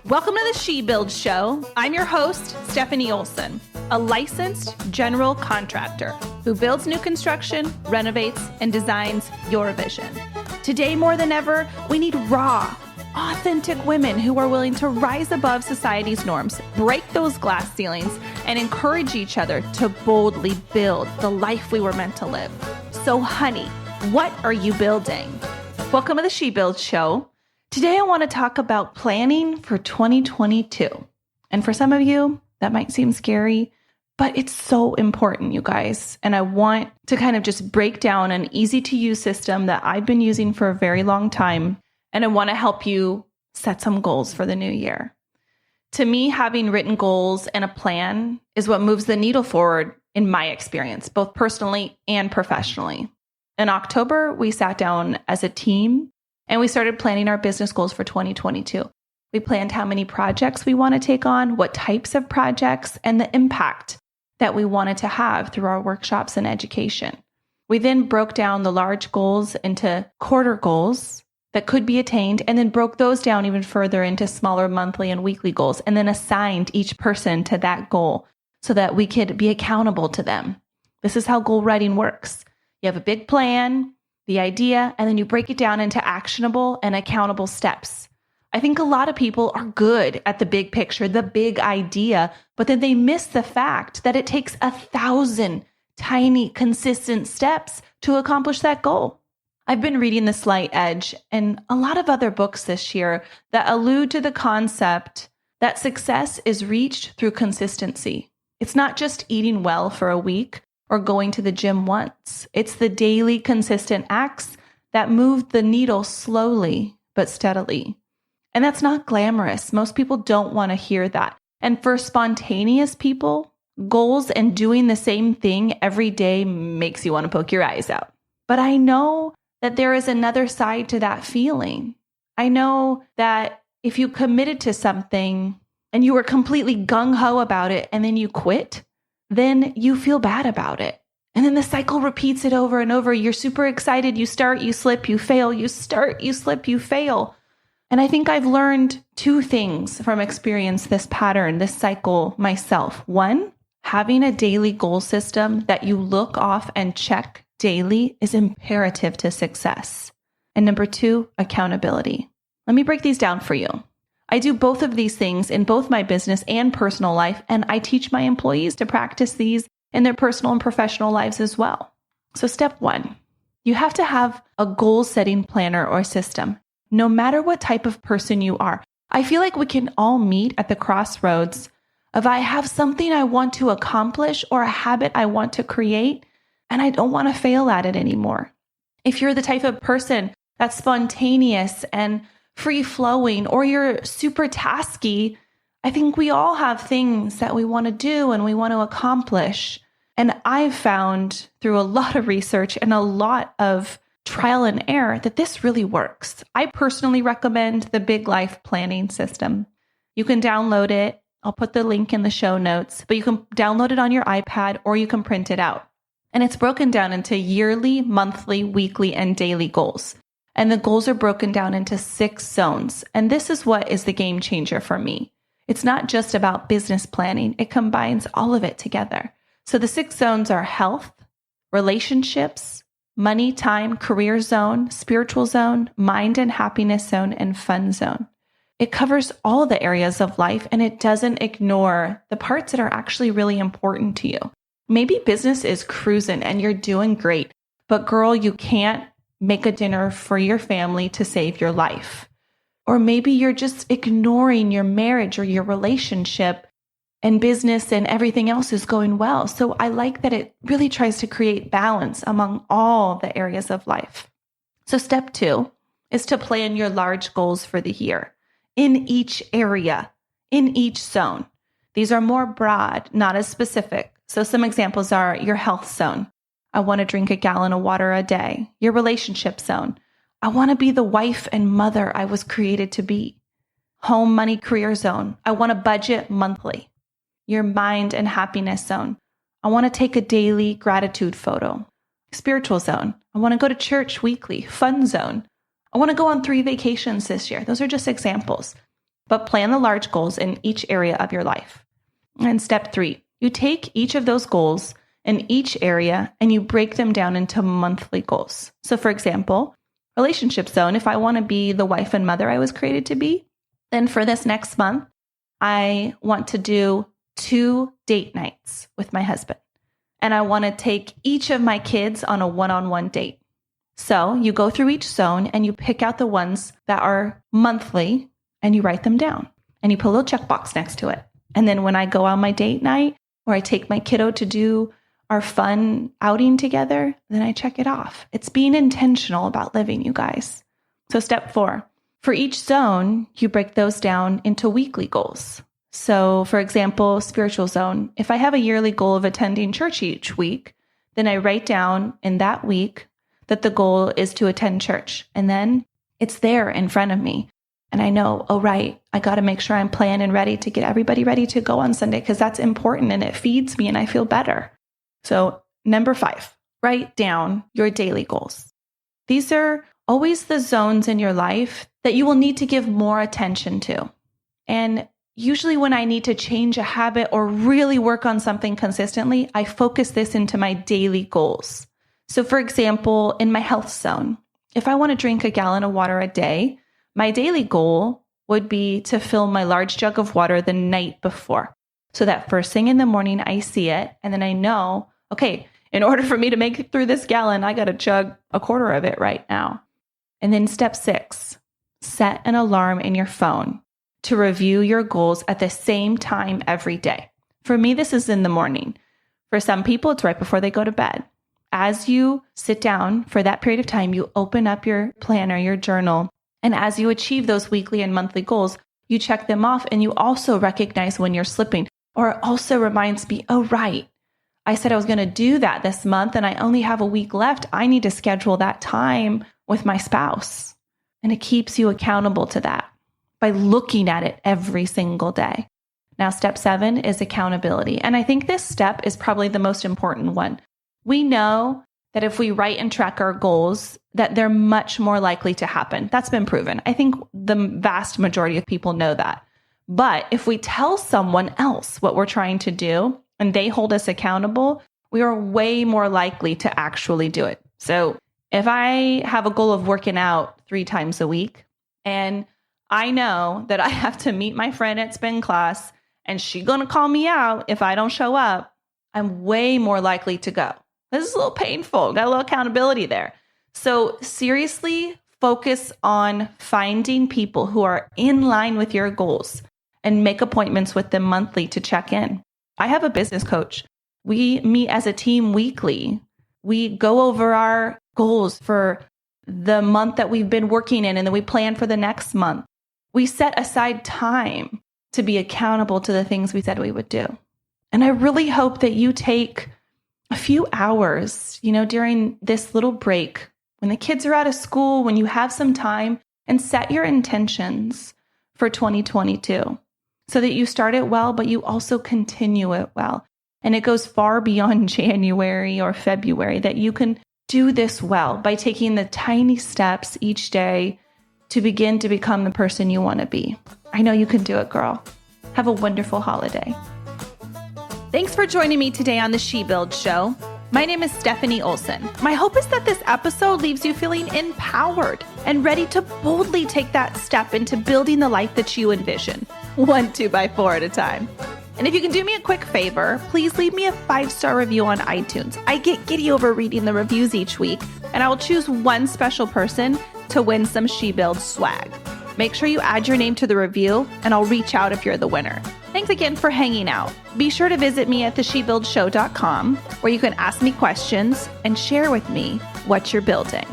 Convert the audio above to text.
Welcome to the She Builds Show. I'm your host, Stefanie Olson, a licensed general contractor who builds new construction, renovates, and designs your vision. Today, more than ever, we need raw, authentic women who are willing to rise above society's norms, break those glass ceilings, and encourage each other to boldly build the life we were meant to live. So, honey, what are you building? Welcome to the She Builds Show. Today, I want to talk about planning for 2022. And for some of you, that might seem scary, but it's so important, you guys. And I want to kind of just break down an easy to use system that I've been using for a very long time. And I want to help you set some goals for the new year. To me, having written goals and a plan is what moves the needle forward in my experience, both personally and professionally. In October, we sat down as a team and we started planning our business goals for 2022. We planned how many projects we want to take on, what types of projects, and the impact that we wanted to have through our workshops and education. We then broke down the large goals into quarter goals that could be attained, and then broke those down even further into smaller monthly and weekly goals, and then assigned each person to that goal so that we could be accountable to them. This is how goal writing works. You have a big plan, the idea, and then you break it down into actionable and accountable steps. I think a lot of people are good at the big picture, the big idea, but then they miss the fact that it takes 1,000 tiny, consistent steps to accomplish that goal. I've been reading The Slight Edge and a lot of other books this year that allude to the concept that success is reached through consistency. It's not just eating well for a week or going to the gym once. It's the daily consistent acts that move the needle slowly but steadily. And that's not glamorous. Most people don't want to hear that. And for spontaneous people, goals and doing the same thing every day makes you want to poke your eyes out. But I know that there is another side to that feeling. I know that if you committed to something and you were completely gung-ho about it and then you quit, then you feel bad about it. And then the cycle repeats it over and over. You're super excited. You start, you slip, you fail. You start, you slip, you fail. And I think I've learned two things from experience this pattern, this cycle myself. One, having a daily goal system that you look off and check daily is imperative to success. And number two, accountability. Let me break these down for you. I do both of these things in both my business and personal life, and I teach my employees to practice these in their personal and professional lives as well. So step one, you have to have a goal-setting planner or system, no matter what type of person you are. I feel like we can all meet at the crossroads of I have something I want to accomplish or a habit I want to create, and I don't want to fail at it anymore. If you're the type of person that's spontaneous and free-flowing, or you're super tasky, I think we all have things that we want to do and we want to accomplish. And I've found through a lot of research and a lot of trial and error that this really works. I personally recommend the Big Life Planning System. You can download it. I'll put the link in the show notes, but you can download it on your iPad or you can print it out. And it's broken down into yearly, monthly, weekly, and daily goals. And the goals are broken down into 6 zones. And this is what is the game changer for me. It's not just about business planning. It combines all of it together. So the 6 zones are health, relationships, money, time, career zone, spiritual zone, mind and happiness zone, and fun zone. It covers all the areas of life and it doesn't ignore the parts that are actually really important to you. Maybe business is cruising and you're doing great, but girl, you can't make a dinner for your family to save your life. Or maybe you're just ignoring your marriage or your relationship and business and everything else is going well. So I like that it really tries to create balance among all the areas of life. So step 2 is to plan your large goals for the year in each area, in each zone. These are more broad, not as specific. So some examples are your health zone. I want to drink a gallon of water a day. Your relationship zone. I want to be the wife and mother I was created to be. Home, money, career zone. I want to budget monthly. Your mind and happiness zone. I want to take a daily gratitude photo. Spiritual zone. I want to go to church weekly. Fun zone. I want to go on 3 vacations this year. Those are just examples. but plan the large goals in each area of your life. And step 3, you take each of those goals in each area and you break them down into monthly goals. So for example, relationship zone, if I want to be the wife and mother I was created to be, then for this next month, I want to do 2 date nights with my husband. And I want to take each of my kids on a one-on-one date. So you go through each zone and you pick out the ones that are monthly and you write them down and you put a little checkbox next to it. And then when I go on my date night or I take my kiddo to do our fun outing together, then I check it off. It's being intentional about living, you guys. So step 4, for each zone, you break those down into weekly goals. So for example, spiritual zone, if I have a yearly goal of attending church each week, then I write down in that week that the goal is to attend church. And then it's there in front of me. And I know, oh, right, I got to make sure I'm planned and ready to get everybody ready to go on Sunday because that's important and it feeds me and I feel better. So number 5, write down your daily goals. These are always the zones in your life that you will need to give more attention to. And usually when I need to change a habit or really work on something consistently, I focus this into my daily goals. So for example, in my health zone, if I want to drink a gallon of water a day, my daily goal would be to fill my large jug of water the night before. So that first thing in the morning, I see it. And then I know, okay, in order for me to make it through this gallon, I got to chug a quarter of it right now. And then step 6, set an alarm in your phone to review your goals at the same time every day. For me, this is in the morning. For some people, it's right before they go to bed. As you sit down for that period of time, you open up your planner, your journal, and as you achieve those weekly and monthly goals, you check them off and you also recognize when you're slipping. Or it also reminds me, oh, right, I said I was going to do that this month and I only have a week left. I need to schedule that time with my spouse. And it keeps you accountable to that by looking at it every single day. Now, step 7 is accountability. And I think this step is probably the most important one. We know that if we write and track our goals, that they're much more likely to happen. That's been proven. I think the vast majority of people know that. But if we tell someone else what we're trying to do and they hold us accountable, we are way more likely to actually do it. So if I have a goal of working out 3 times a week and I know that I have to meet my friend at spin class and she's going to call me out if I don't show up, I'm way more likely to go. This is a little painful. Got a little accountability there. So seriously, focus on finding people who are in line with your goals and make appointments with them monthly to check in. I have a business coach. We meet as a team weekly. We go over our goals for the month that we've been working in, and then we plan for the next month. We set aside time to be accountable to the things we said we would do. And I really hope that you take a few hours, during this little break, when the kids are out of school, when you have some time, and set your intentions for 2022 so that you start it well, but you also continue it well. And it goes far beyond January or February, that you can do this well by taking the tiny steps each day to begin to become the person you want to be. I know you can do it, girl. Have a wonderful holiday. Thanks for joining me today on the She Builds Show. My name is Stefanie Olson. My hope is that this episode leaves you feeling empowered and ready to boldly take that step into building the life that you envision, 1 2x4 at a time. And if you can do me a quick favor, please leave me a 5-star review on iTunes. I get giddy over reading the reviews each week, and I will choose one special person to win some She Builds swag. Make sure you add your name to the review, and I'll reach out if you're the winner. Thanks again for hanging out. Be sure to visit me at theshebuildshow.com, where you can ask me questions and share with me what you're building.